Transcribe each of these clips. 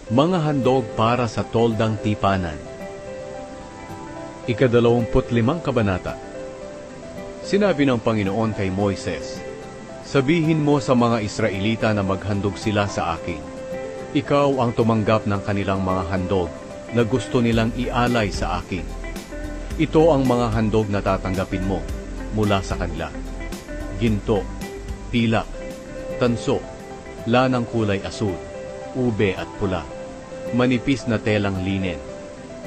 Mga handog para sa Toldang Tipanan. Ika-25 kabanata. Sinabi ng Panginoon kay Moises, "Sabihin mo sa mga Israelita na maghandog sila sa akin. Ikaw ang tumanggap ng kanilang mga handog na gusto nilang ialay sa akin. Ito ang mga handog na tatanggapin mo mula sa kanila: ginto, pilak, tanso, lanang kulay asul, ube at pula, manipis na telang linen,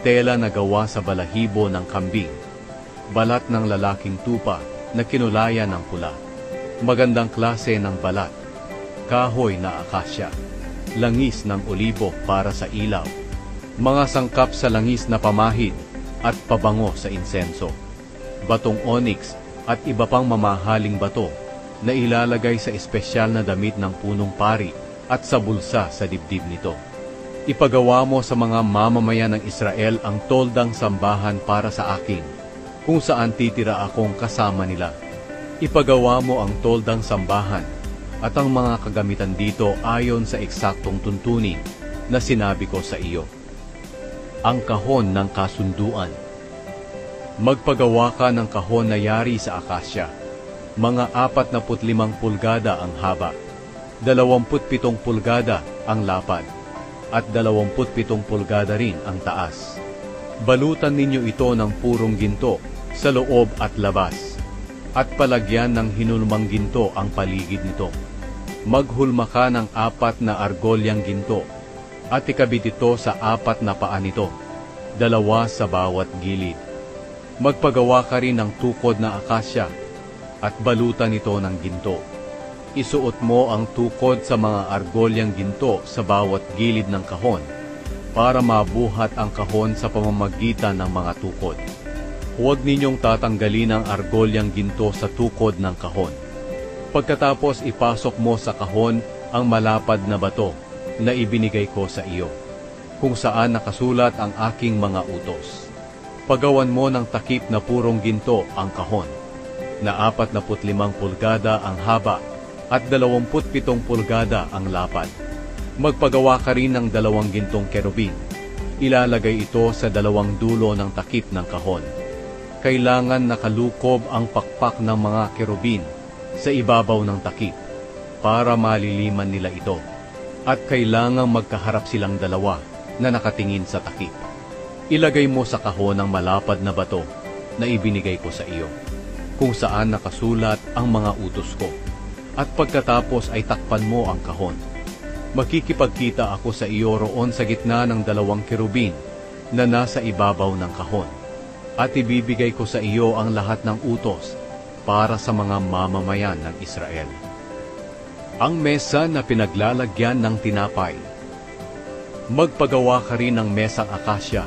tela na gawa sa balahibo ng kambing, balat ng lalaking tupa na kinulayan ng pula, magandang klase ng balat, kahoy na akasya, langis ng olibo para sa ilaw, mga sangkap sa langis na pamahid at pabango sa insenso, batong onyx at iba pang mamahaling bato na ilalagay sa espesyal na damit ng punong pari at sa bulsa sa dibdib nito. Ipagawa mo sa mga mamamayan ng Israel ang toldang sambahan para sa akin, kung saan titira akong kasama nila. Ipagawa mo ang toldang sambahan at ang mga kagamitan dito ayon sa eksaktong tuntunin na sinabi ko sa iyo. Ang kahon ng kasunduan. Magpagawa ka ng kahon na yari sa akasya. Mga 45 pulgada ang haba, 27 pulgada ang lapad, at 27 pulgada rin ang taas. Balutan ninyo ito ng purong ginto sa loob at labas, at palagyan ng hinulmang ginto ang paligid nito. Maghulma ka ng 4 na argolyang ginto, at ikabit ito sa 4 na paa nito, 2 sa bawat gilid. Magpagawa ka rin ng tukod na akasya, at balutan ito ng ginto. Isuot mo ang tukod sa mga argolyang ginto sa bawat gilid ng kahon, para mabuhat ang kahon sa pamamagitan ng mga tukod. Huwag ninyong tatanggalin ang argolyang ginto sa tukod ng kahon. Pagkatapos ipasok mo sa kahon ang malapad na bato na ibinigay ko sa iyo, kung saan nakasulat ang aking mga utos. Pagawan mo ng takip na purong ginto ang kahon, na 45 pulgada ang haba at 27 pulgada ang lapad. Magpagawa ka rin ng 2 gintong kerubin. Ilalagay ito sa 2 dulo ng takip ng kahon. Kailangan nakalukob ang pakpak ng mga kerubin sa ibabaw ng takip para maliliman nila ito. At kailangang magkaharap silang 2 na nakatingin sa takip. Ilagay mo sa kahon ang malapad na bato na ibinigay ko sa iyo, kung saan nakasulat ang mga utos ko. At pagkatapos ay takpan mo ang kahon. Makikipagkita ako sa iyo roon sa gitna ng 2 kerubin na nasa ibabaw ng kahon. At ibibigay ko sa iyo ang lahat ng utos para sa mga mamamayan ng Israel. Ang mesa na pinaglalagyan ng tinapay. Magpagawa ka rin ng mesang akasya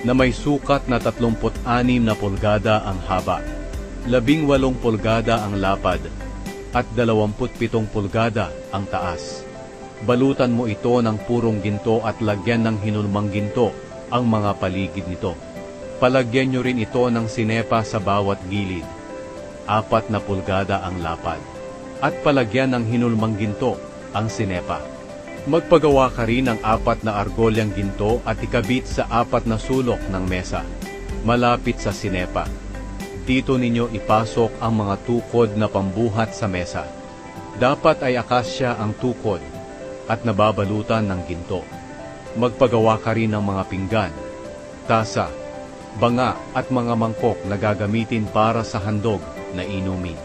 na may sukat na 36 na pulgada ang haba, 18 pulgada ang lapad, at 27 pulgada ang taas. Balutan mo ito ng purong ginto at lagyan ng hinulmang ginto ang mga paligid nito. Palagyan nyo rin ito ng sinepa sa bawat gilid, 4 na pulgada ang lapad, at palagyan ng hinulmang ginto ang sinepa. Magpagawa ka rin ng 4 na argolyang ginto at ikabit sa 4 na sulok ng mesa, malapit sa sinepa. Dito ninyo ipasok ang mga tukod na pambuhat sa mesa. Dapat ay akasya ang tukod at nababalutan ng ginto. Magpagawa ka rin ng mga pinggan, tasa, banga at mga mangkok na gagamitin para sa handog na inumin.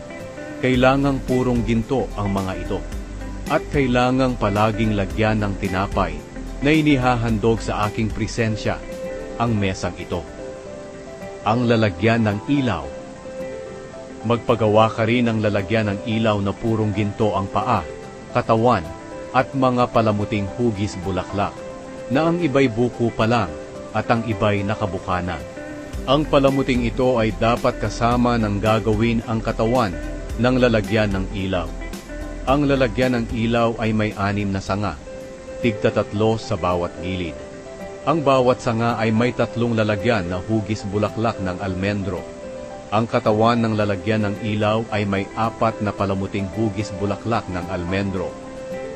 Kailangang purong ginto ang mga ito. At kailangang palaging lagyan ng tinapay na inihahandog sa aking presensya ang mesang ito. Ang lalagyan ng ilaw. Magpagawa ka rin ng lalagyan ng ilaw na purong ginto ang paa, katawan, at mga palamuting hugis bulaklak, na ang iba'y buko pa lang at ang iba'y nakabukana. Ang palamuting ito ay dapat kasama ng gagawin ang katawan ng lalagyan ng ilaw. Ang lalagyan ng ilaw ay may 6 na sanga, tigta-3 sa bawat gilid. Ang bawat sanga ay may 3 lalagyan na hugis bulaklak ng almendro. Ang katawan ng lalagyan ng ilaw ay may 4 na palamuting hugis bulaklak ng almendro,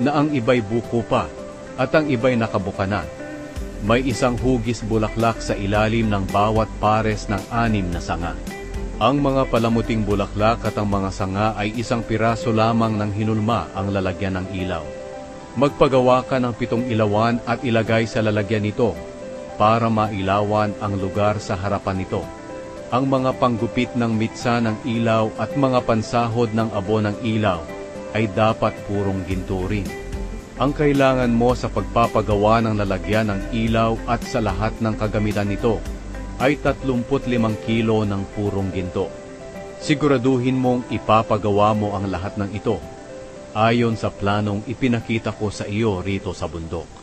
na ang iba'y buko pa at ang iba'y nakabuka na. May isang hugis bulaklak sa ilalim ng bawat pares ng 6 na sanga. Ang mga palamuting bulaklak at ang mga sanga ay isang piraso lamang ng hinulma ang lalagyan ng ilaw. Magpagawa ka ng 7 ilawan at ilagay sa lalagyan nito para mailawan ang lugar sa harapan nito. Ang mga panggupit ng mitsa ng ilaw at mga pansahod ng abo ng ilaw ay dapat purong ginto rin. Ang kailangan mo sa pagpapagawa ng lalagyan ng ilaw at sa lahat ng kagamitan nito ay 35 kilo ng purong ginto. Siguraduhin mong ipapagawa mo ang lahat ng ito ayon sa planong ipinakita ko sa iyo rito sa bundok.